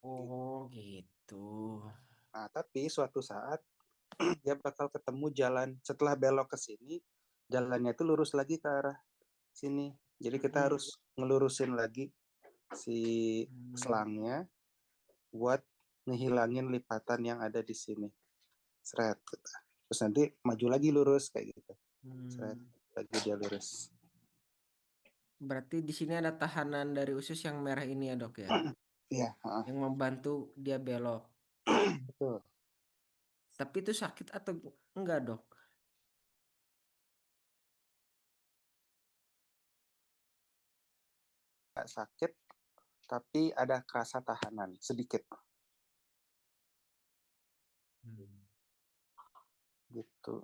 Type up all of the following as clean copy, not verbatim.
Oh gitu. Nah, tapi suatu saat dia bakal ketemu jalan setelah belok ke sini, jalannya itu lurus lagi ke arah sini. Jadi kita Mm-mm. harus ngelurusin lagi si Hmm. selangnya buat ngehilangin lipatan yang ada di sini. Seret. Terus nanti maju lagi lurus kayak gitu. Seret. Hmm. Lagi dia lurus. Berarti di sini ada tahanan dari usus yang merah ini ya dok ya, Iya, yang membantu dia belok. betul. Tapi itu sakit atau enggak dok? Nggak sakit, tapi ada kerasa tahanan sedikit Hmm. gitu.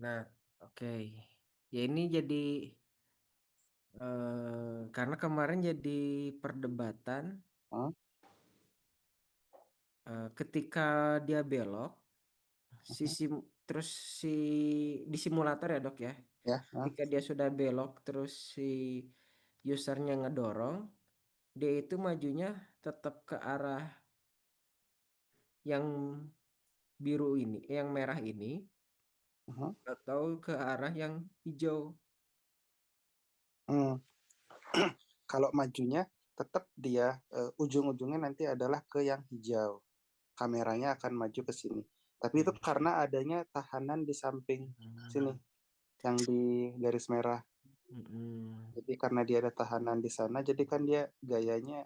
Nah, oke. Ya ini jadi karena kemarin jadi perdebatan Hmm? ketika dia belok, Hmm? sisi terus si di simulator ya dok ya, Ya, ketika dia sudah belok terus si usernya ngedorong, dia itu majunya tetap ke arah yang biru ini, yang merah ini, hmm. atau ke arah yang hijau. Hmm. Kalau majunya tetap dia ujung-ujungnya nanti adalah ke yang hijau. Kameranya akan maju ke sini. Tapi itu karena adanya tahanan di samping sini, Hmm. yang di garis merah. Mm-mm. Jadi karena dia ada tahanan di sana, jadi kan dia gayanya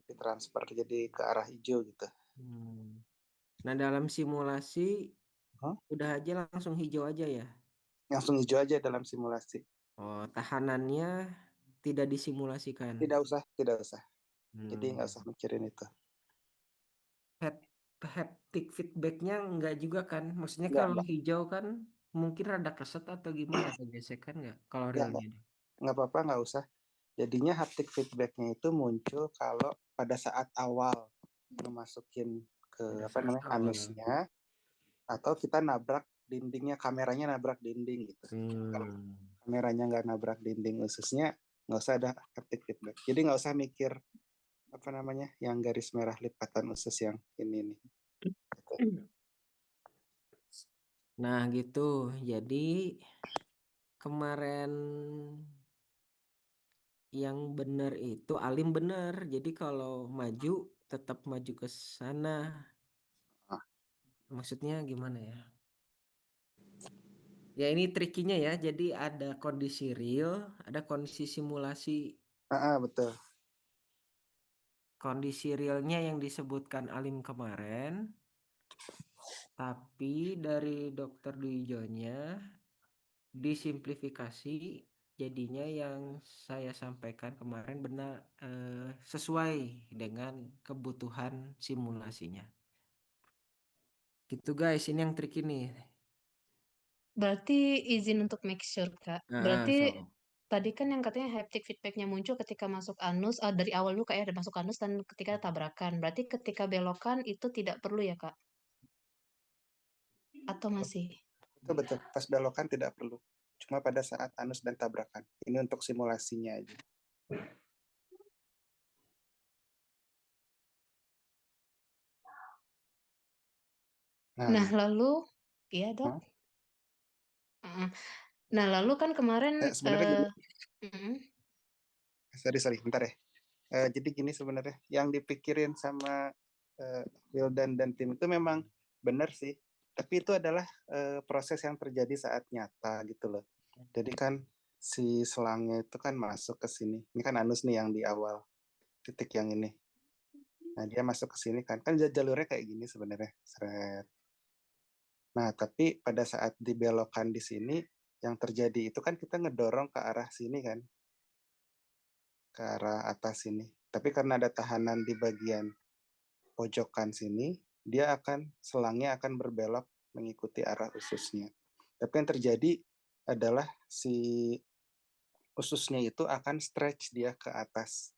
ditransfer jadi ke arah hijau gitu. Hmm. Nah, dalam simulasi Hah? udah aja langsung hijau aja ya. Langsung hijau aja dalam simulasi. Oh, tahanannya tidak disimulasikan. Tidak usah, tidak usah. Jadi nggak Hmm. usah mikirin itu. Head, haptic feedbacknya enggak juga kan? Maksudnya Nggak, kalau nggak. hijau kan mungkin rada keset atau gimana atau gesekan nggak kalau Nggak, realnya? nggak apa-apa, nggak usah. Jadinya haptic feedbacknya itu muncul kalau pada saat awal memasukin ke Pada apa saat namanya awal. anusnya atau kita nabrak dindingnya, kameranya nabrak dinding gitu. Kalau Hmm. kameranya nggak nabrak dinding ususnya, nggak usah ada haptic feedback. Jadi nggak usah mikir apa namanya yang garis merah lipatan usus yang ini nih. Gitu. Nah, gitu. Jadi kemarin yang benar itu Alim benar. Jadi kalau maju tetap maju ke sana. Ah, Maksudnya gimana ya? Ya ini trikinya ya. Jadi ada kondisi real, ada kondisi simulasi. betul. Kondisi realnya yang disebutkan Alim kemarin, tapi dari Dokter Dwijonya disimplifikasi. Jadinya yang saya sampaikan kemarin benar sesuai dengan kebutuhan simulasinya. Gitu guys, ini yang trik ini. Berarti izin untuk make sure, Kak. Nah, Berarti so. tadi kan yang katanya haptic feedbacknya muncul ketika masuk anus, dari awal dulu kayak ada masuk anus dan ketika tabrakan. Berarti ketika belokan itu tidak perlu ya, Kak? Atau masih? Betul betul. Pas belokan tidak perlu. Cuma pada saat anus dan tabrakan. Ini untuk simulasinya aja. Nah, Nah, lalu, iya dok. hmm? Heeh. Nah, lalu kan kemarin, Sebenarnya gini, mm, sorry, bentar ya. Jadi gini sebenarnya, yang dipikirin sama Wildan dan tim itu memang benar sih. Tapi itu adalah proses yang terjadi saat nyata gitu loh. Jadi kan si selangnya itu kan masuk ke sini. Ini kan anus nih yang di awal titik yang ini. Nah dia masuk ke sini kan jalurnya kayak gini sebenarnya. Seret. Nah tapi pada saat dibelokkan di sini, yang terjadi itu kan kita ngedorong ke arah sini kan, ke arah atas sini. Tapi karena ada tahanan di bagian pojokan sini, dia akan selangnya akan berbelok mengikuti arah ususnya. Tapi yang terjadi adalah si ususnya itu akan stretch dia ke atas.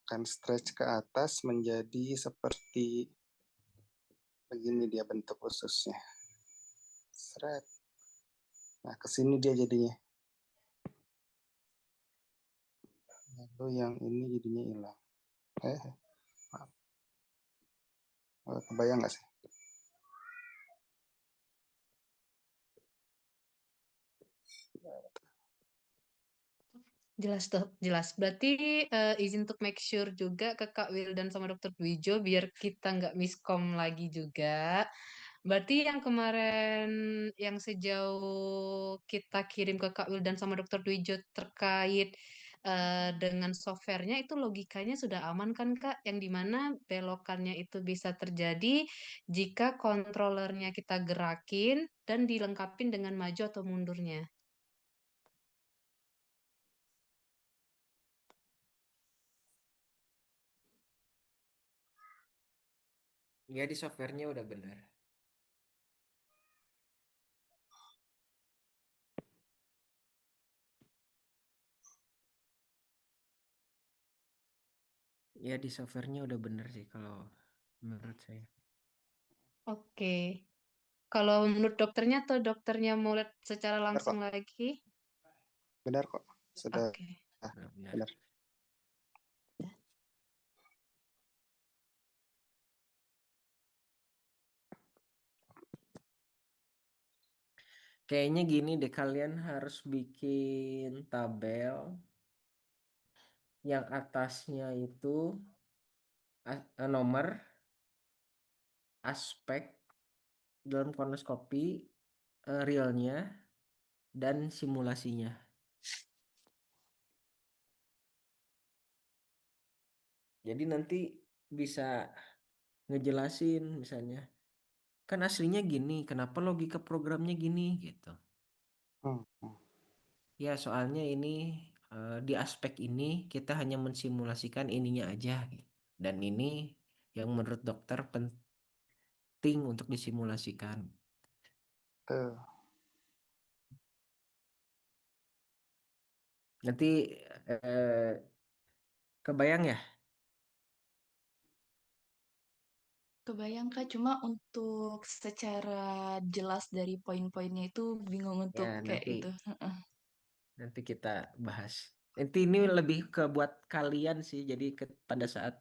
Akan stretch ke atas menjadi seperti begini dia bentuk ususnya. Seret. Nah, ke sini dia jadinya. Lalu yang ini jadinya hilang. Eh, maaf. Kebayang nggak sih? Jelas tuh, jelas. Berarti izin untuk make sure juga ke Kak Wildan sama Dokter Dwijo biar kita nggak miskom lagi juga. Berarti yang kemarin yang sejauh kita kirim ke Kak Wildan sama Dokter Dwijo terkait dengan softwarenya itu logikanya sudah aman kan Kak? Yang dimana belokannya itu bisa terjadi jika kontrolernya kita gerakin dan dilengkapin dengan maju atau mundurnya. Ya di softwarenya udah benar. Ya di softwarenya udah benar sih kalau menurut saya. Oke. Kalau menurut dokternya atau dokternya mau lihat secara Benar langsung kok, lagi? benar kok, sudah Oke. Benar. benar. Kayaknya gini deh, kalian harus bikin tabel yang atasnya itu nomor, aspek dalam kolonoskopi, realnya, dan simulasinya. Jadi nanti bisa ngejelasin misalnya, kan aslinya gini, kenapa logika programnya gini gitu. Hmm, hmm. Ya soalnya ini di aspek ini kita hanya mensimulasikan ininya aja gitu. Dan ini yang menurut dokter penting untuk disimulasikan. Tuh. Nanti kebayang ya? Kebayang Kak, cuma untuk secara jelas dari poin-poinnya itu bingung untuk Ya kayak nanti itu. Heeh. nanti kita bahas. Nanti ini lebih ke buat kalian sih. Jadi pada saat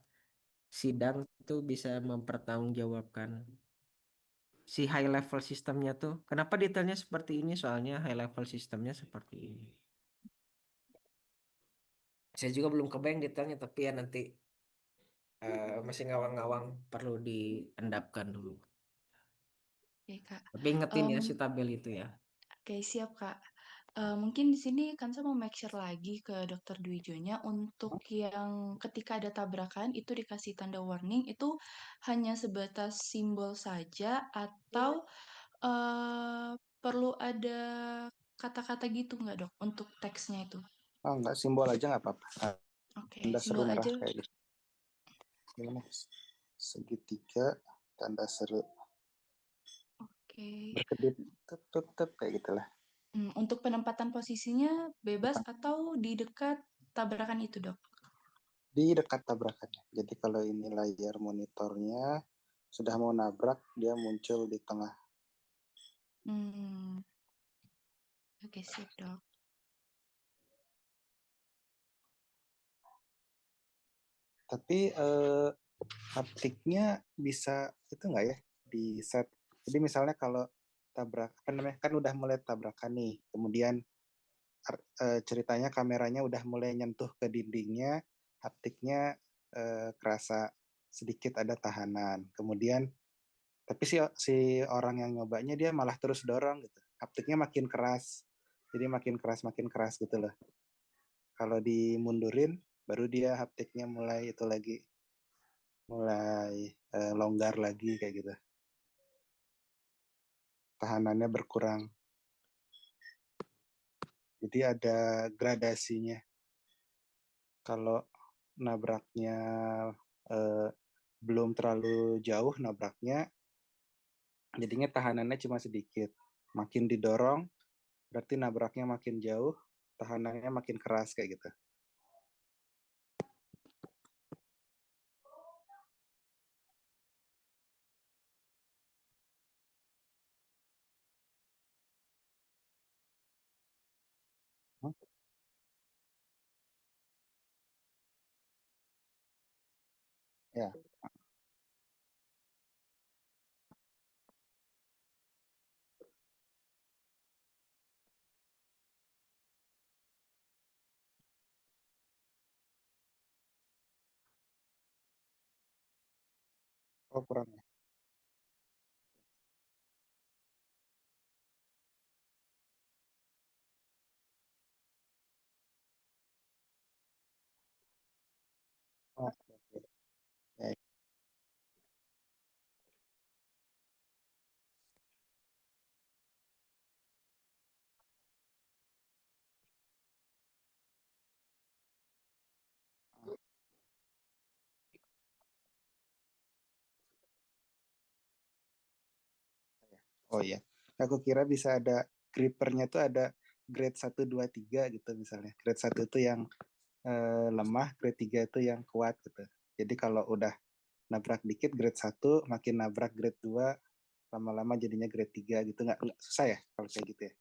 sidang tuh bisa mempertanggungjawabkan si high level sistemnya tuh. Kenapa detailnya seperti ini? Soalnya high level sistemnya seperti ini. Saya juga belum kebayang detailnya, tapi ya nanti masih ngawang-ngawang perlu diendapkan dulu. Oke Kak. Tapi ingetin ya si tabel itu ya. Oke siap Kak. Mungkin di sini kan saya mau make sure lagi ke Dokter Dwijonya untuk yang ketika ada tabrakan itu dikasih tanda warning itu hanya sebatas simbol saja atau perlu ada kata-kata gitu nggak dok untuk teksnya itu? Oh, nggak, simbol aja nggak apa-apa. Oke, Tanda seru simbol merah aja. kayak gitu. Gimana? Segitiga, tanda seru, Oke. berkedip, tep, tep, tep, kayak gitulah. Untuk penempatan posisinya bebas atau di dekat tabrakan itu, Dok? Di dekat tabrakannya. Jadi kalau ini layar monitornya sudah mau nabrak, dia muncul di tengah. Hmm, oke siap, Dok. Tapi haptiknya bisa itu nggak ya di set? Jadi misalnya kalau tabrak apa namanya kan udah mulai tabrakan nih, kemudian ceritanya kameranya udah mulai nyentuh ke dindingnya, haptiknya kerasa sedikit ada tahanan. Kemudian tapi si orang yang nyobanya dia malah terus dorong gitu. Haptiknya makin keras gitu loh. Kalau dimundurin baru dia haptiknya mulai itu lagi, mulai longgar lagi kayak gitu. Tahanannya berkurang. Jadi ada gradasinya. Kalau nabraknya eh, belum terlalu jauh nabraknya, jadinya tahanannya cuma sedikit. Makin didorong, berarti nabraknya makin jauh, tahanannya makin keras kayak gitu. Hmm? Ya, Oh, kurang ya. Oh, oke, oke. Ya, ya. Oh iya. Aku kira bisa ada grippernya tuh ada grade 1, 2, 3 gitu misalnya. Grade 1 itu yang lemah, grade 3 itu yang kuat gitu. Jadi kalau udah nabrak dikit grade 1, makin nabrak grade 2, lama-lama jadinya grade 3 gitu. Nggak susah ya kalau kayak gitu ya?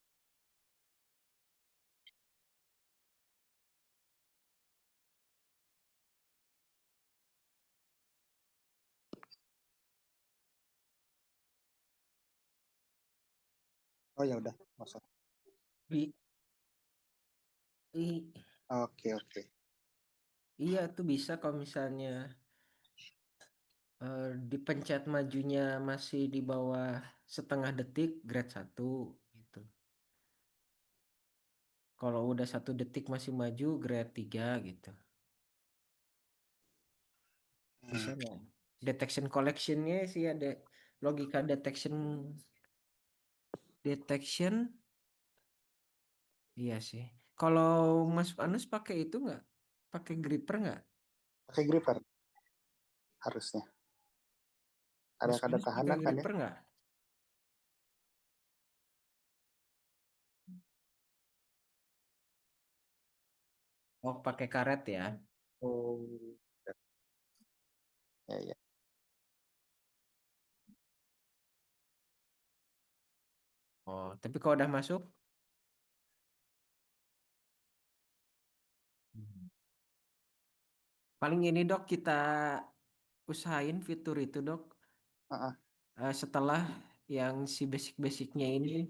Oh ya udah, masuk. I- i- Oke, oke. iya tuh bisa kalau misalnya dipencet majunya masih di bawah setengah detik grade 1 gitu. Kalau udah 1 detik masih maju grade 3 gitu. Bisa Hmm. nggak? Detection collectionnya sih ada logika detection. Iya sih. Kalau Mas Anus pakai itu nggak? Pakai gripper nggak? Pakai gripper harusnya. Ada Mas ada Anus pakai tahanan kan ya? gripper nggak? Oh, pakai karet ya. Oh, ya ya. Oh, tapi kalau udah masuk, paling ini dok kita usahain fitur itu dok. Ah, Setelah yang si basic-basicnya ini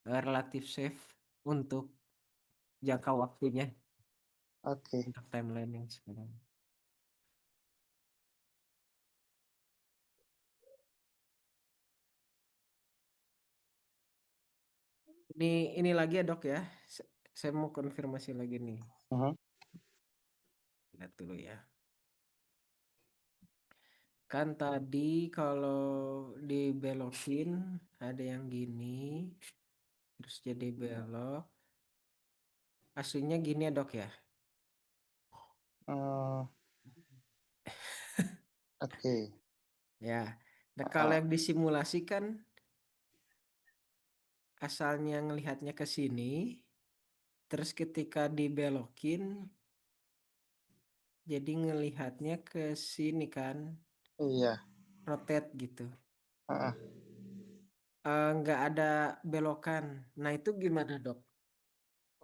relatif safe untuk jangka waktunya, oke. untuk timeline yang sekarang. Ini lagi ya dok ya. Saya mau konfirmasi lagi nih. Mhm. Lihat dulu ya. Kan tadi kalau dibelokin ada yang gini, terus jadi belok. Aslinya gini ya dok ya. Eh, oke. Ya. Nah kalau Ah, yang disimulasikan asalnya ngelihatnya ke sini, terus ketika dibelokin jadi ngelihatnya ke sini kan, iya. rotate gitu. Ah, Nggak ada belokan. Nah itu gimana dok?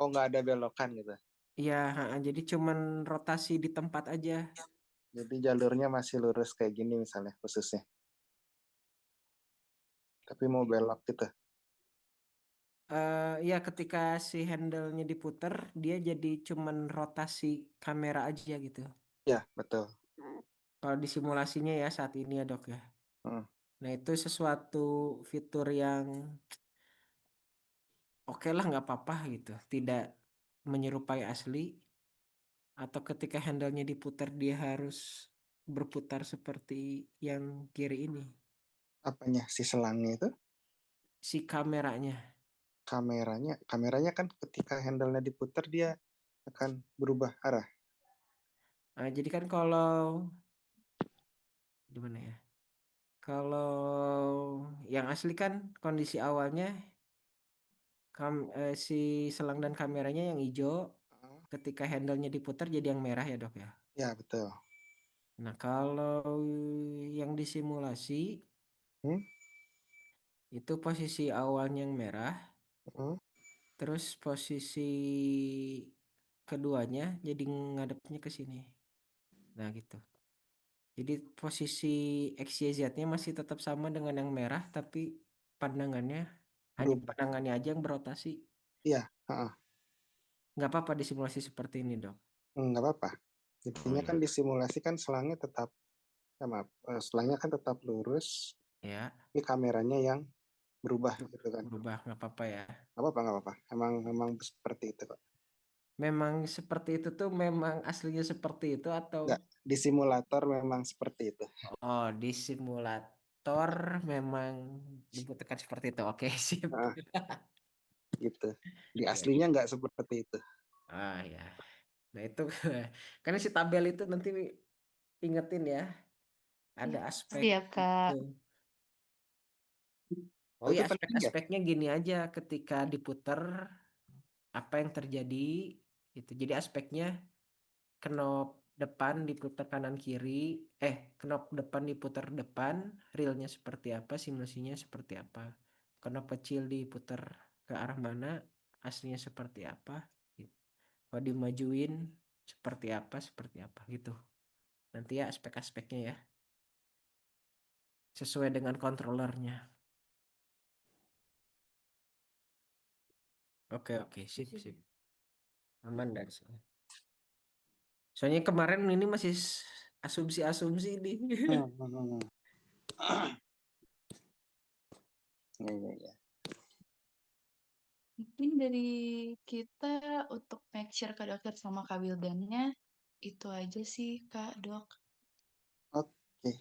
oh, nggak ada belokan gitu. Ya, jadi cuman rotasi di tempat aja. Jadi jalurnya masih lurus kayak gini misalnya khususnya. Tapi mau belok gitu. Ya ketika si handle-nya diputer, dia jadi cuman rotasi kamera aja gitu. Ya, betul. Kalau di simulasinya ya saat ini ya dok ya. Hmm. Nah itu sesuatu fitur yang oke lah nggak apa-apa gitu. Tidak menyerupai asli. Atau ketika handle-nya diputar dia harus berputar seperti yang kiri ini. Apanya si selangnya itu? Si kameranya. Kameranya kan ketika handle-nya diputar dia akan berubah arah. Nah, jadi kan kalau gimana ya? Kalau yang asli kan kondisi awalnya si selang dan kameranya yang hijau, Ah, ketika handle-nya diputar jadi yang merah ya dok ya. ya, betul. Nah kalau yang disimulasi Hmm? itu posisi awalnya yang merah, Hmm? terus posisi keduanya jadi ngadepnya ke sini. Nah gitu. Jadi posisi X, Y, Z-nya masih tetap sama dengan yang merah, tapi pandangannya hanya Berubah. pandangannya aja yang berotasi. Iya, ah, Nggak apa-apa disimulasi seperti ini dok. nggak apa-apa. Oh Intinya kan ya. disimulasi kan selangnya tetap maaf, selangnya kan tetap lurus, Ya, ini kameranya yang berubah gitu kan. berubah nggak apa-apa ya. Nggak apa-apa. Emang seperti itu kok. Memang seperti itu tuh memang aslinya seperti itu atau Nggak, di simulator memang seperti itu. oh di simulator memang dibutuhkan seperti itu. Oke, sip. Nah, gitu. Di Oke, oke. aslinya nggak seperti itu. Ah ya. Nah itu karena si tabel itu nanti ingetin ya, ada Iya. aspek Siap, Kak. itu. Oh Oh, ya itu penting ya? aspek-aspeknya gini aja ketika diputer apa yang terjadi itu. Jadi aspeknya knop depan diputar kanan kiri, knop depan diputar depan, realnya seperti apa, simulasinya seperti apa. Knop kecil diputar ke arah mana, aslinya seperti apa. Gitu. Kalau dimajuin seperti apa gitu. Nanti ya aspek-aspeknya ya, sesuai dengan controllernya. Oke, oke, sip, sip. Aman dari sana. Soalnya kemarin ini masih asumsi-asumsi nih. Hmm. Ya. Mungkin dari kita untuk make sure Kak Dokter sama Kak Wildannya itu aja sih Kak Dok. Oke.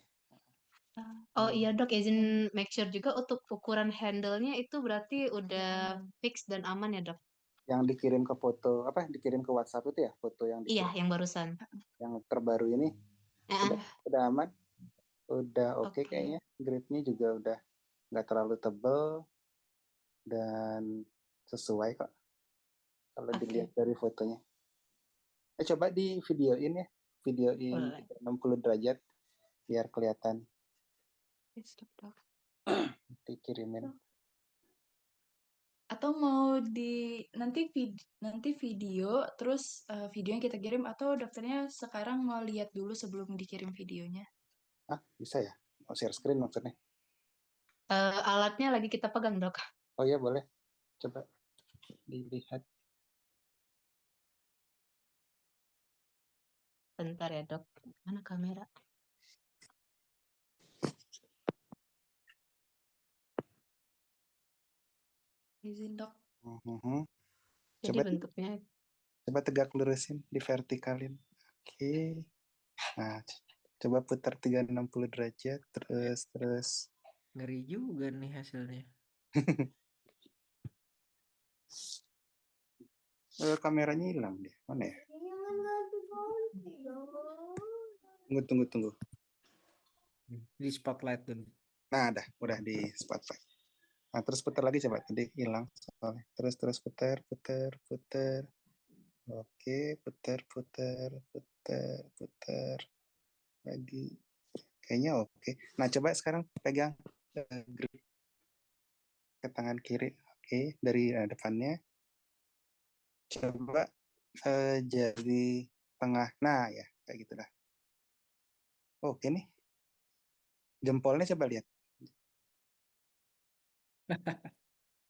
Oh iya dok, izin make sure juga untuk ukuran handle-nya itu berarti udah fix dan aman ya dok? Yang dikirim ke foto apa? Dikirim ke WhatsApp itu ya, foto yang Iya, dikirim yang barusan. yang terbaru ini Ah, udah aman, udah oke Oke. kayaknya. Grade-nya juga udah nggak terlalu tebel dan sesuai kok kalau Oke. dilihat dari fotonya. Coba di videoin ya, videoin boleh. 60 derajat biar kelihatan. Yes, Dok. Dikirimin. Atau mau nanti video terus video yang kita kirim atau dokternya sekarang mau lihat dulu sebelum dikirim videonya. Bisa ya? Mau share screen maksudnya? Alatnya lagi kita pegang dok. Oh iya boleh. Coba dilihat. Bentar ya dok. Mana kamera? Izin dok. Mhm. Jadi Coba bentuknya coba tegak lurusin, di vertikalin. Oke. Nah, coba putar 360 derajat terus. Ngeri juga nih hasilnya. Kameranya hilang deh. Mana ya? Tunggu. Di spotlight dulu. Nah, udah di spotlight. Nah, terus putar lagi coba, tadi hilang soalnya. Terus putar. Oke, putar lagi. Kayaknya oke. Nah, coba sekarang pegang grip ke tangan kiri. Oke, dari depannya. Coba jari tengah. Nah, ya, kayak gitu dah. Oke nih. Jempolnya coba lihat.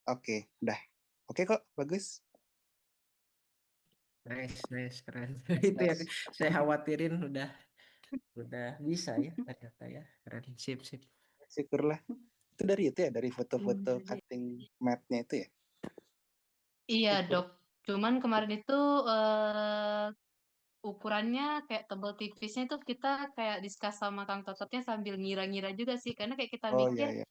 Oke, udah. Oke kok, bagus. Nice, keren. Nice, Itu yang nice. saya khawatirin udah bisa ya ternyata ya. Keren, sip. Syukurlah. Itu dari foto-foto cutting mat-nya itu ya. iya dok. Cuman kemarin itu ukurannya kayak tebel tipisnya itu kita kayak discuss sama Kang Tototnya sambil ngira-ngira juga sih. Karena kayak kita Oh mikir iya.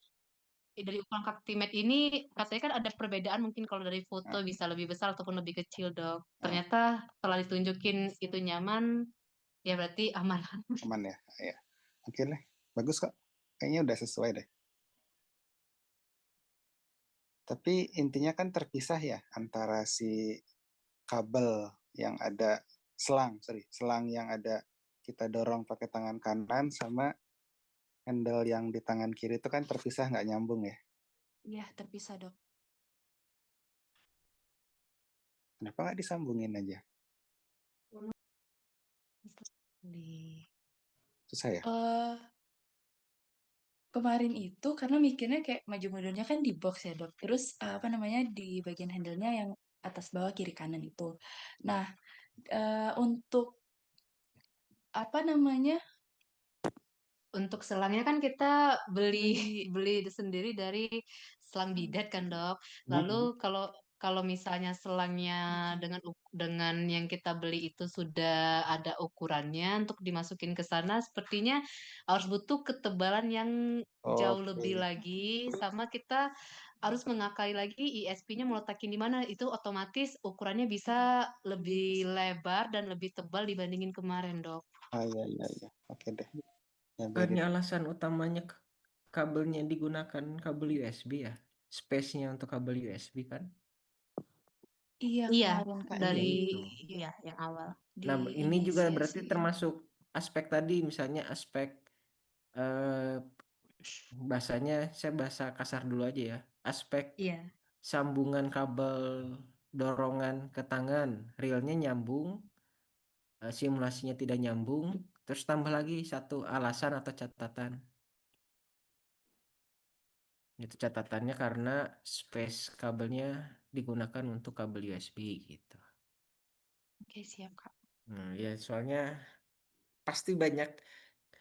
dari ukuran Kaktimet ini katanya kan ada perbedaan mungkin kalau dari foto Nah, bisa lebih besar ataupun lebih kecil dok. nah, Ternyata setelah ditunjukin itu nyaman, ya berarti aman. aman ya. Ya. Oke lah. Bagus kok. Kayaknya udah sesuai deh. Tapi intinya kan terpisah ya antara si kabel yang ada selang yang ada kita dorong pakai tangan kanan sama handle yang di tangan kiri itu kan terpisah nggak nyambung ya. Iya, terpisah dok. Kenapa nggak disambungin aja? Di Susah ya? Eh kemarin itu karena mikirnya kayak maju mundurnya kan di box ya dok. Terus apa namanya di bagian handle-nya yang atas bawah kiri kanan itu. Nah, untuk apa namanya Untuk selangnya kan kita beli sendiri dari selang bidet kan, Dok. Lalu kalau kalau misalnya selangnya dengan yang kita beli itu sudah ada ukurannya untuk dimasukin ke sana, sepertinya harus butuh ketebalan yang jauh lebih Oke. lagi, sama kita harus mengakali lagi ISP-nya mau letakin di mana. Itu otomatis ukurannya bisa lebih lebar dan lebih tebal dibandingin kemarin, Dok. Iya. Oke deh. Ya, Ini biarin. alasan utamanya kabelnya digunakan kabel USB ya. Space-nya untuk kabel USB kan. Iya, Iya, kemarin Kak dari Gitu. iya yang awal. Nah, ini juga berarti diinisiasiin. termasuk aspek tadi, misalnya aspek eh, bahasanya, saya bahasa kasar dulu aja ya. Aspek Iya. sambungan kabel dorongan ke tangan, realnya nyambung, simulasinya tidak nyambung, terus tambah lagi satu alasan atau catatan. Itu catatannya karena space kabelnya digunakan untuk kabel USB gitu. Oke, siap Kak. Ya soalnya pasti banyak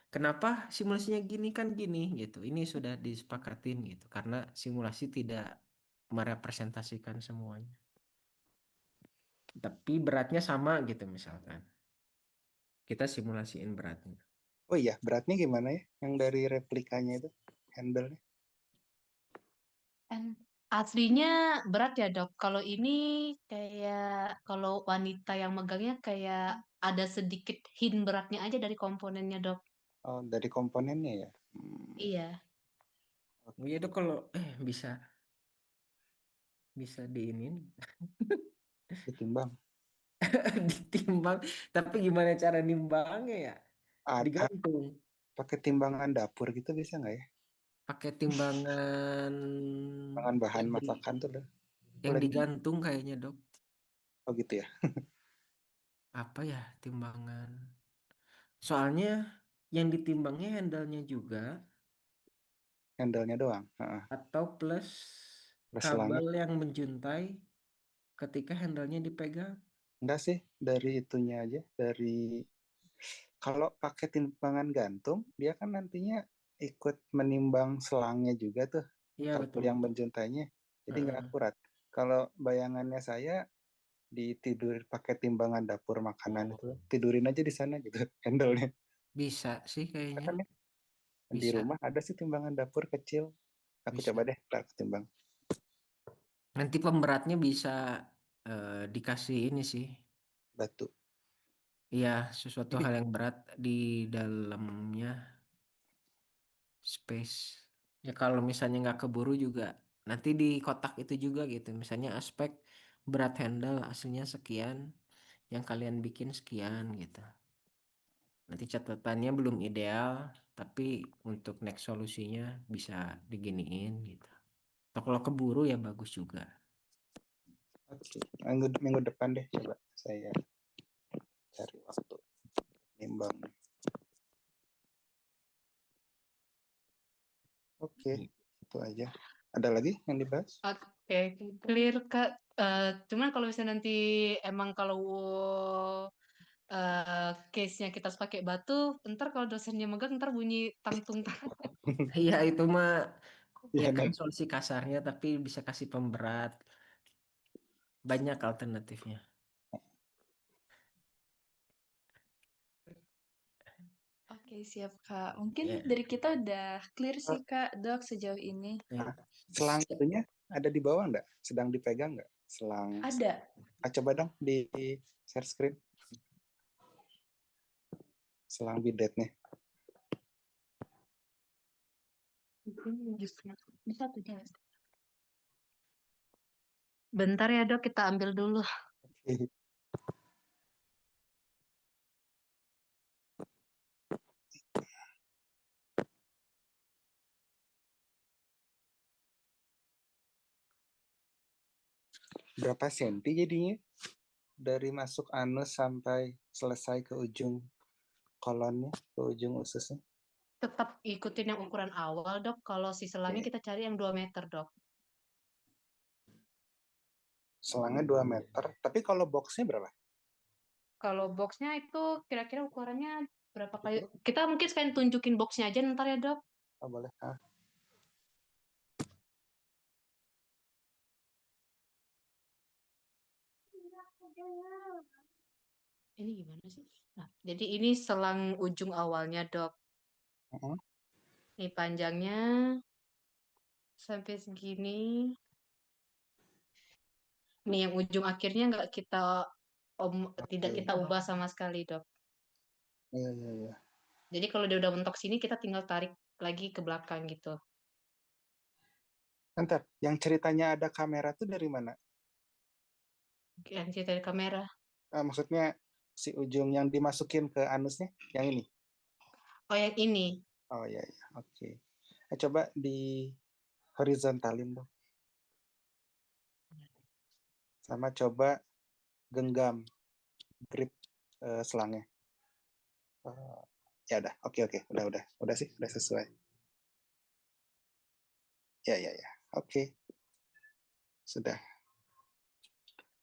kenapa simulasinya gini kan gini gitu. Ini sudah disepakatin gitu karena simulasi tidak merepresentasikan semuanya. Tapi beratnya sama gitu misalkan. Kita simulasiin beratnya. Oh iya, beratnya gimana ya? Yang dari replikanya itu, handle-nya. And Aslinya berat ya, Dok. Kalau ini kayak kalau wanita yang megangnya kayak ada sedikit hint beratnya aja dari komponennya, Dok. Oh, dari komponennya ya. Iya. Oh iya dok kalau bisa diinin Ditimbang. ditimbang. Tapi gimana cara nimbangnya ya? Digantung. Pakai timbangan dapur gitu bisa nggak ya? Pakai timbangan Timbangan bahan yang, masakan tuh udah. yang digantung kayaknya dok. Oh gitu ya. Apa ya timbangan? Soalnya yang ditimbangnya handle-nya juga Handle-nya doang. Heeh. atau plus Terus selangnya. kabel yang menjuntai ketika handle-nya dipegang. Enggak sih, dari itunya aja. Kalau pakai timbangan gantung, dia kan nantinya ikut menimbang selangnya juga tuh. Iya Kabel betul yang betul. menjuntainya. Jadi nggak Heeh. akurat. Kalau bayangannya saya ditidur pakai timbangan dapur makanan itu, tidurin aja di sana gitu handle-nya. Bisa sih Ya kayaknya. kan ya? Di Bisa, rumah ada sih timbangan dapur kecil. Aku coba bisa. deh ntar timbang Nanti pemberatnya bisa dikasih ini sih. batu. Iya, sesuatu hal yang berat di dalamnya space. Ya kalau misalnya nggak keburu juga nanti di kotak itu juga gitu. Misalnya aspek berat handle aslinya sekian, yang kalian bikin sekian gitu. Nanti catatannya belum ideal, tapi untuk next solusinya bisa diginiin gitu. Atau kalau keburu ya bagus juga. Oke. Minggu depan deh coba saya cari waktu nimbang. Oke, itu aja. Ada lagi yang dibahas? Oke, clear, Kak. Cuman kalau misalnya nanti emang kalau case-nya kita harus pakai batu, ntar kalau dosennya megang ntar bunyi tangtung tang. Iya itu mah ya Iya, kan nanti. solusi kasarnya tapi bisa kasih pemberat. Banyak alternatifnya. oke, siap Kak. Mungkin Ya. dari kita udah clear sih Kak, Dok, sejauh ini. Nah, selang itunya ada di bawah nggak? Sedang dipegang nggak? Selang. Ada. Coba dong di share screen. Selang bidetnya. Bisa tuh, Jas. Bentar ya, Dok, kita ambil dulu. Oke. Berapa senti jadinya? Dari masuk anus sampai selesai ke ujung kolonnya, ke ujung ususnya. Tetap ikutin yang ukuran awal, Dok. Kalau si selangnya Oke. kita cari yang 2 meter, Dok. Selangnya 2 meter. Tapi kalau boxnya berapa? Kalau boxnya itu kira-kira ukurannya Berapa kali? Kita mungkin sekalian tunjukin boxnya aja ntar ya, Dok. Oh, boleh. Ini gimana sih? Nah, jadi ini selang ujung awalnya, Dok. Heeh. Ini panjangnya sampai segini. Nih yang ujung akhirnya nggak kita tidak Oke. kita ubah sama sekali, Dok. Iya, iya, iya. Jadi kalau dia udah mentok sini, kita tinggal tarik lagi ke belakang gitu. Ntar, yang ceritanya ada kamera tuh dari mana? Yang cerita dari kamera. Maksudnya si ujung yang dimasukin ke anusnya, yang ini? Oh, yang ini. Oh iya, iya. Oke. Coba di horizontalin dong. Sama coba genggam grip selangnya. Ya udah, oke, udah sih, udah sesuai. Ya, ya, ya. Oke, sudah.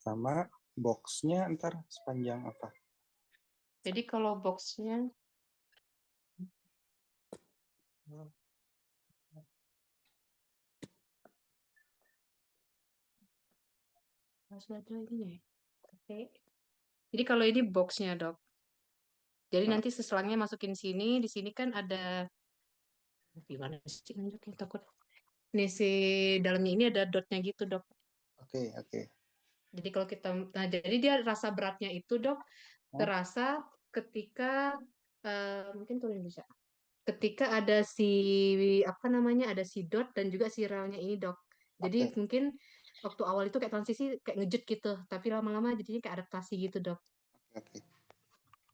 Sama boxnya ntar sepanjang apa? Jadi kalau boxnya masih ada ini ya. Oke. Jadi kalau ini boxnya, Dok. Jadi Ah, nanti seselangnya masukin sini, di sini kan ada gimana sih nunjukin takut. Nih si dalamnya ini ada dotnya gitu, Dok. Oke, oke. Jadi kalau kita, nah jadi dia rasa beratnya itu, Dok, Hah? terasa ketika mungkin tulis bisa. Ketika ada si apa namanya, ada si dot dan juga si relnya ini, Dok. Jadi Oke, mungkin waktu awal itu kayak transisi kayak ngejut gitu, tapi lama-lama jadinya kayak adaptasi gitu, Dok. oke.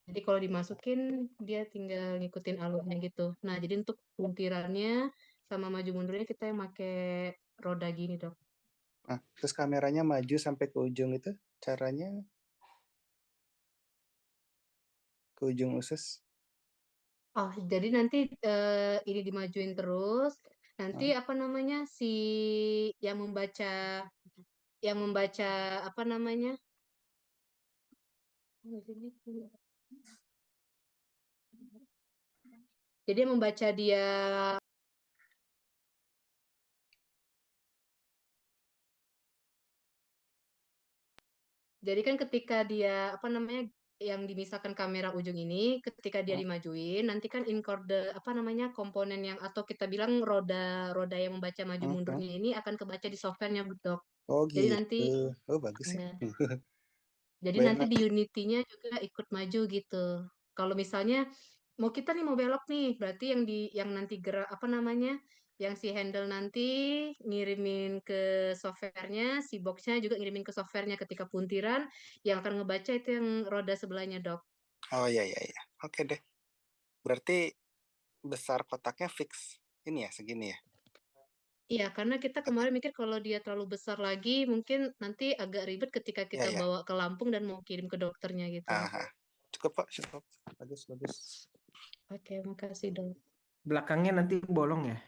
Jadi kalau dimasukin dia tinggal ngikutin alurnya gitu. Nah, jadi untuk puntirannya sama maju mundurnya kita yang pakai roda gini, Dok. Nah, terus kameranya maju sampai ke ujung itu, caranya ke ujung usus. Oh, jadi nanti ini dimajuin terus. Nanti Hah? apa namanya si yang membaca apa namanya? Jadi yang membaca dia. Jadi kan ketika dia apa namanya yang dimisahkan kamera ujung ini, ketika dia Hah? dimajuin, nanti kan encode apa namanya komponen yang atau kita bilang roda yang membaca maju Hah? Hah? mundurnya ini akan kebaca di softwarenya, Dok. Oh Jadi nanti gitu. Oh bagus ya. ya, jadi nanti Benar. di Unity-nya juga ikut maju gitu. Kalau misalnya mau kita nih mau belok nih, berarti yang nanti gerak apa namanya, yang si handle nanti ngirimin ke softwarenya, si boxnya juga ngirimin ke softwarenya ketika puntiran, yang akan ngebaca itu yang roda sebelahnya, Dok. Oh iya, iya, iya. Oke deh. Berarti besar kotaknya fix ini ya, segini ya. Iya, karena kita Oke. kemarin mikir kalau dia terlalu besar lagi, mungkin nanti agak ribet ketika Iya, kita ya. bawa ke Lampung dan mau kirim ke dokternya gitu. Aha. Cukup Pak, cukup. Bagus, bagus. Oke, makasih, Dok. Belakangnya nanti bolong ya?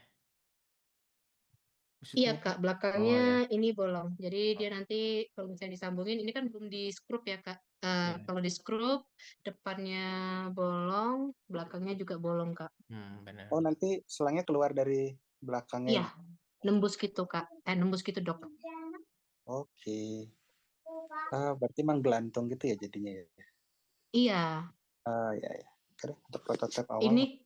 Iya, Maksudnya? Kak, belakangnya Oh ya. ini bolong. Jadi dia nanti kalau misalnya disambungin, ini kan belum di skrup ya, Kak. Iya. Kalau di skrup, depannya bolong, belakangnya juga bolong, Kak. Benar. Oh nanti selangnya keluar dari belakangnya Iya, ini. nembus gitu, Kak. Nembus gitu, Dok. Oke. Berarti emang gelantung gitu ya jadinya ya. Iya, Ya, ya. Oke deh, untuk prototipe awal. ini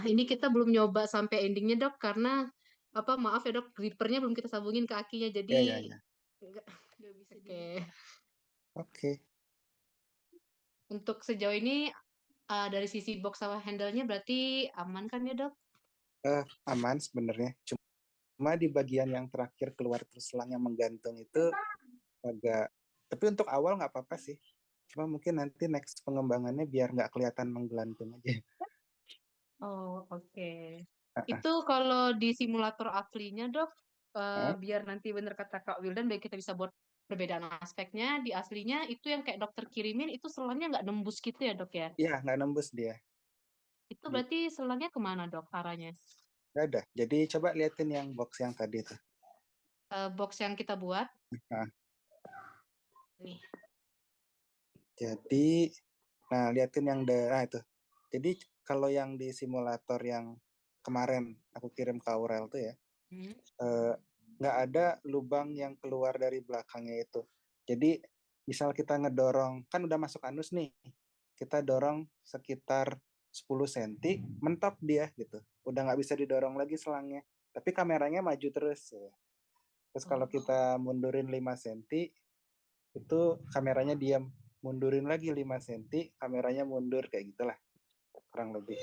ini kita belum nyoba sampai endingnya, Dok, karena apa maaf ya, Dok, grippernya belum kita sambungin ke akinya, jadi Ya, ya, ya. nggak bisa. Oke. Oke. Untuk sejauh ini dari sisi box sama handle-nya berarti aman kan ya, Dok? Aman sebenarnya. Cuma di bagian yang terakhir keluar terus selangnya menggantung itu agak. Tapi untuk awal nggak apa-apa sih. Cuma mungkin nanti next pengembangannya biar nggak kelihatan menggelantung aja. Oh, oke. Ah, ah. Itu kalau di simulator aslinya, Dok, Ah, biar nanti bener kata Kak Wildan, biar kita bisa buat perbedaan aspeknya, di aslinya itu yang kayak dokter kirimin, itu selangnya nggak nembus gitu ya, Dok ya? Iya, nggak nembus dia. Itu berarti selangnya kemana, Dok, arahnya? Nggak ada. Jadi coba liatin yang box yang tadi tuh. Box yang kita buat, Nah, nih. jadi, nah liatin yang itu. Jadi kalau yang di simulator yang kemarin aku kirim ke Aurel tuh ya, nggak ada lubang yang keluar dari belakangnya itu. Jadi misal kita ngedorong, kan udah masuk anus nih, kita dorong sekitar 10 cm, mentok dia gitu. Udah nggak bisa didorong lagi selangnya. Tapi kameranya maju terus. Ya. Terus kalau kita mundurin 5 cm, itu kameranya diam. Mundurin lagi 5 cm, kameranya mundur, kayak gitulah. Kurang lebih.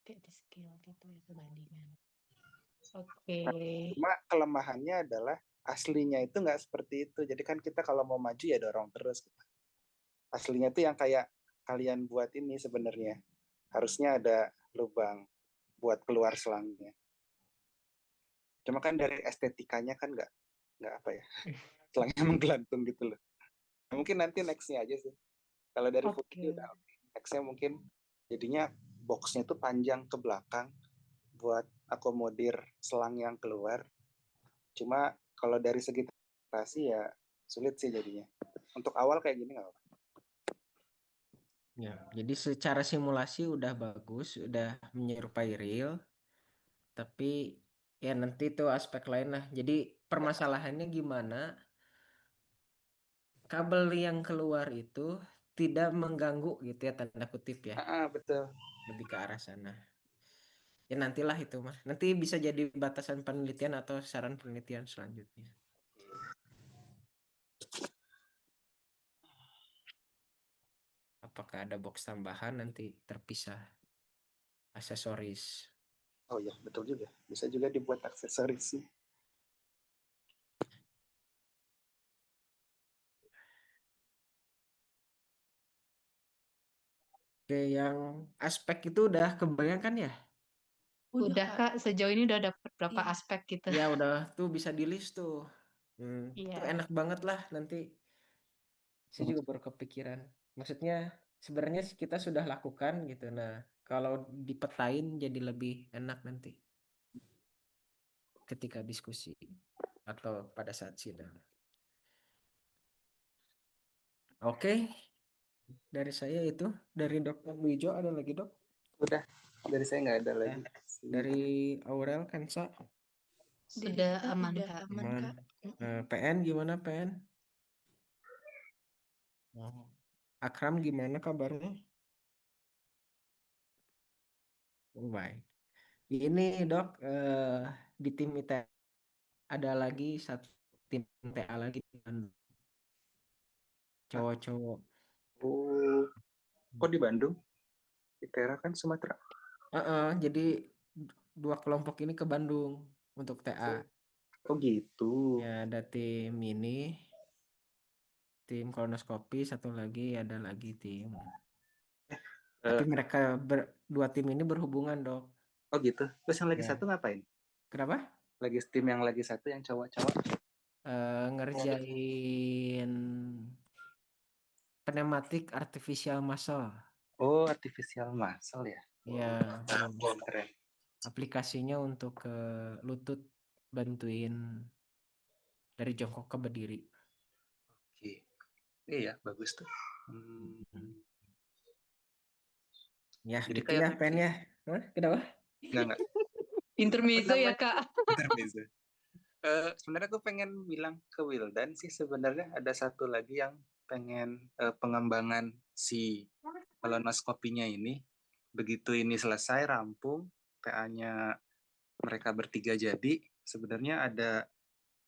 Kayak di skill gitu ya perbandingan. Oke. Cuma kelemahannya adalah aslinya itu nggak seperti itu. Jadi kan kita kalau mau maju ya dorong terus. Gitu. Aslinya tuh yang kayak kalian buat ini sebenarnya. Harusnya ada lubang buat keluar selangnya. Cuma kan dari estetikanya kan nggak apa ya. Selangnya menggelantung gitu loh. Mungkin nanti nextnya aja sih. Kalau dari Fuji udah oke. Nextnya mungkin jadinya boxnya tuh panjang ke belakang buat akomodir selang yang keluar. Cuma kalau dari segi presentasi ya sulit sih jadinya. Untuk awal kayak gini nggak apa-apa. Ya, jadi secara simulasi udah bagus, udah menyerupai real, tapi ya nanti tuh aspek lain lah. Jadi permasalahannya gimana kabel yang keluar itu tidak mengganggu gitu ya, tanda kutip ya, Betul. lebih ke arah sana. Ya nantilah itu mah. Nanti bisa jadi batasan penelitian atau saran penelitian selanjutnya. Apakah ada box tambahan nanti terpisah aksesoris. Oh iya, betul juga. Bisa juga dibuat aksesoris sih. Oke, yang aspek itu udah kebayangkan ya? Udah Kak, sejauh ini udah dapat berapa Iya. aspek gitu. Ya udah tuh bisa di list tuh. Itu Iya. enak banget lah nanti. Saya juga baru kepikiran. Maksudnya sebenarnya kita sudah lakukan gitu. Nah, kalau dipetain jadi lebih enak nanti ketika diskusi atau pada saat sidang. Oke, dari saya itu. Dari Dr. Wijo ada lagi dok? Udah, dari saya nggak ada Ya. lagi. Dari Aurel, Kansa? Sudah aman udah Kak. aman, Aman. Kak. PN gimana PN? Akram gimana kabarnya? Baik. Ini dok, di tim IT ada lagi satu tim TA lagi cowok-cowok. Oh, kok di Bandung? ITERA kan Sumatera. Jadi dua kelompok ini ke Bandung untuk TA. Oh gitu. Ya ada tim ini, tim kolonoskopi, satu lagi ada lagi tim. Tapi mereka dua tim ini berhubungan dok. Oh gitu. Terus yang lagi Ya. satu ngapain? Kenapa? Lagi tim yang lagi satu yang cowok-cowok. Ngerjain pneumatik artificial muscle. Oh, artificial muscle ya. Ya, Keren. aplikasinya untuk ke lutut, bantuin dari jongkok ke berdiri. Oke. Iya, bagus tuh. Ya, Jadi gitu kayak ya pen ya. Kenapa? Enggak. Intermezzo ya Kak. Intermezzo. Sebenarnya aku pengen bilang ke Wildan sih, sebenarnya ada satu lagi yang pengen pengembangan si kolonoskopinya ini. Begitu ini selesai rampung, PA-nya mereka bertiga jadi, sebenarnya ada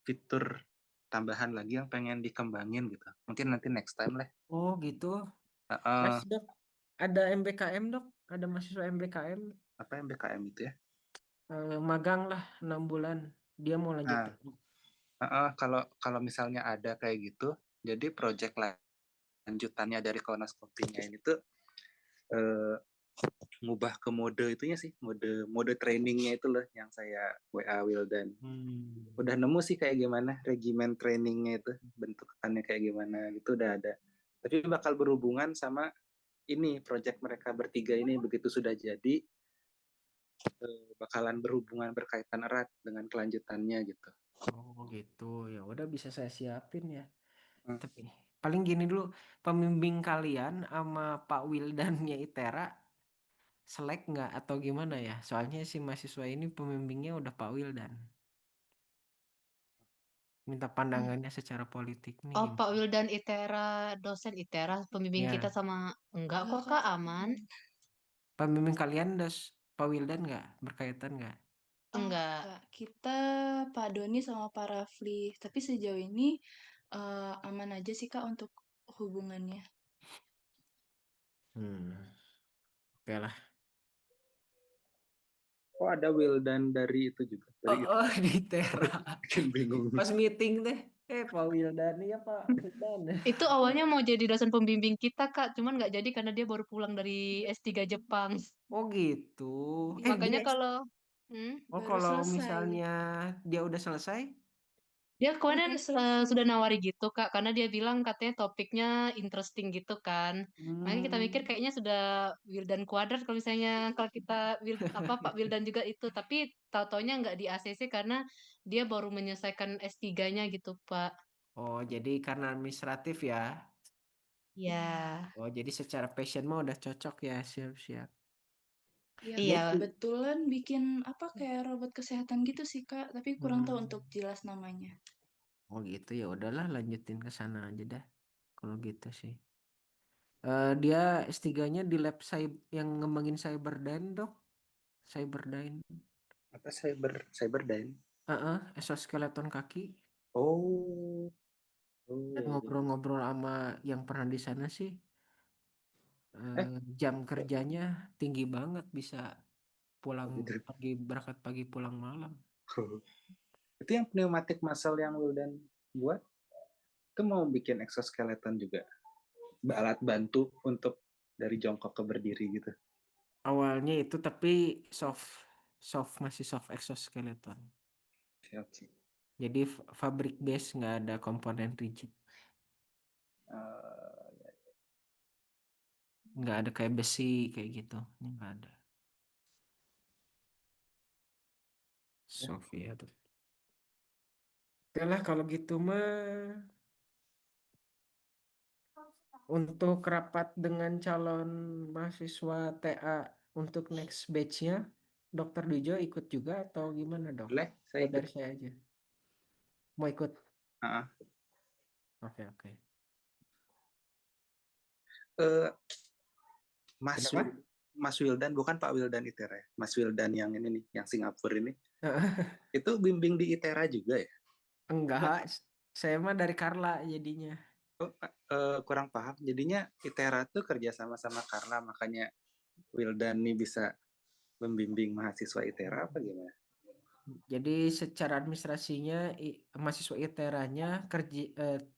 fitur tambahan lagi yang pengen dikembangin gitu. Mungkin nanti next time lah. Oh gitu. Mas dok, ada MBKM dok, ada mahasiswa MBKM. Apa MBKM itu ya? Magang lah 6 bulan. Dia mau lanjut. Kalau misalnya ada kayak gitu, jadi project lanjutannya dari kolonoskopinya ini tuh ngubah ke mode itunya sih, mode trainingnya itu loh yang saya WA Wildan. Udah nemu sih kayak gimana regimen trainingnya itu, bentukannya kayak gimana gitu udah ada. Tapi bakal berhubungan sama ini project mereka bertiga ini, begitu sudah jadi bakalan berhubungan berkaitan erat dengan kelanjutannya gitu. Oh gitu, ya udah bisa saya siapin ya. Tapi paling gini dulu, pembimbing kalian sama Pak Wildannya ITERA selek nggak atau gimana ya? Soalnya si mahasiswa ini pembimbingnya udah Pak Wildan. Minta pandangannya secara politik nih Oh, Pak gimana? Wildan Itera, dosen Itera, pembimbing kita Ya, sama enggak kok Enggak, Kak, Kak. aman. pembimbing kalian Pak Wildan nggak berkaitan nggak? Enggak. Enggak. Kita Pak Doni sama Pak Rafli. Tapi sejauh ini aman aja sih Kak untuk hubungannya. Oke lah. Oh, ada Wildan dari itu juga. Dari Oh, di Tera. bikin bingung. Pas meeting deh. Pak Wildan ya Pak Wildan. Itu awalnya mau jadi dosen pembimbing kita Kak, cuman nggak jadi karena dia baru pulang dari S3 Jepang. Oh gitu. Makanya kalau Baru Kalau selesai. misalnya dia udah selesai, dia kemarin sudah nawari gitu Kak, karena dia bilang katanya topiknya interesting gitu kan. Makanya kita mikir hmm, kayaknya sudah Wildan kuadrat kalau misalnya kalau kita Pak Wildan juga itu, tapi tahu-taunya nggak di ACC karena dia baru menyelesaikan S3-nya gitu Pak. oh jadi karena administratif ya. Ya, Oh jadi secara passion mah udah cocok ya, siap-siap. Ya, iya. kebetulan bikin apa kayak robot kesehatan gitu sih Kak, tapi kurang tahu untuk jelas namanya. Oh gitu ya udahlah lanjutin ke sana aja dah. Kalau gitu sih. Dia S3-nya di lab yang ngembangin Cyberdyne, Dok. Cyberdyne. Apa Cyberdyne? Exoskeleton kaki. Oh. Dan ngobrol-ngobrol sama yang pernah di sana sih. Jam kerjanya tinggi banget, bisa pulang pagi, berangkat pagi pulang malam. Itu yang pneumatic muscle yang Wildan buat, itu mau bikin exoskeleton juga, alat bantu untuk dari jongkok ke berdiri gitu. Awalnya itu tapi masih soft exoskeleton. Oke. Jadi fabrik base, nggak ada komponen rigid. Nggak ada kayak besi kayak gitu. Nggak ada. Soft ya tuh. Oke lah kalau gitu mah, untuk rapat dengan calon mahasiswa TA untuk next batch-nya, Dokter Dijo ikut juga atau gimana dok? Boleh, saya ikut. Dari saya aja. Mau ikut? Oke. Mas Wildan, bukan Pak Wildan ITERA ya? Mas Wildan yang ini nih, yang Singapura ini. Itu bimbing di ITERA juga ya? Enggak, saya mah dari Carla jadinya. Kurang paham. Jadinya ITERA tuh kerja sama Carla, makanya Wildan nih bisa membimbing mahasiswa ITERA apa gimana? Jadi secara administrasinya mahasiswa ITERA-nya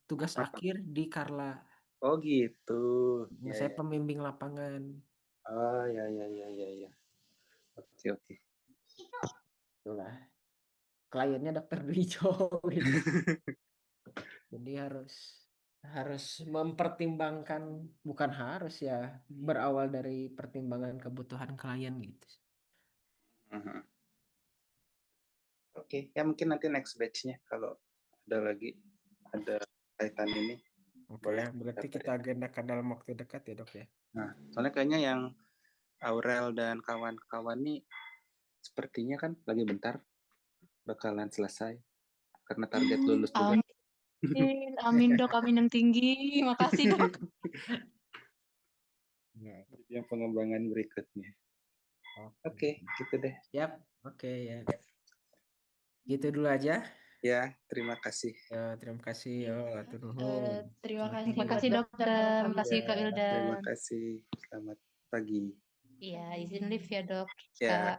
tugas akhir di Carla. Oh gitu. Saya pembimbing lapangan. Oh ya. Oke. Itulah. Kliennya Dokter Dijo gitu. Jadi harus mempertimbangkan, bukan harus ya, berawal dari pertimbangan kebutuhan klien gitu. Oke, ya mungkin nanti next batch-nya kalau ada kaitan ini. Oke, berarti kita agendakan dalam waktu dekat ya dok ya. Nah, soalnya kayaknya yang Aurel dan kawan-kawan nih sepertinya kan lagi bentar bakalan selesai karena target lulus juga. Amin dok, amin yang tinggi. Makasih dok. Yang pengembangan berikutnya. Oke, gitu deh. Yap, oke ya. Gitu dulu aja. Ya, terima kasih. Terima kasih. Terima kasih dokter. Terima kasih Kak Wildan. Terima kasih. Selamat pagi. Iya, izin live ya dok. Ya.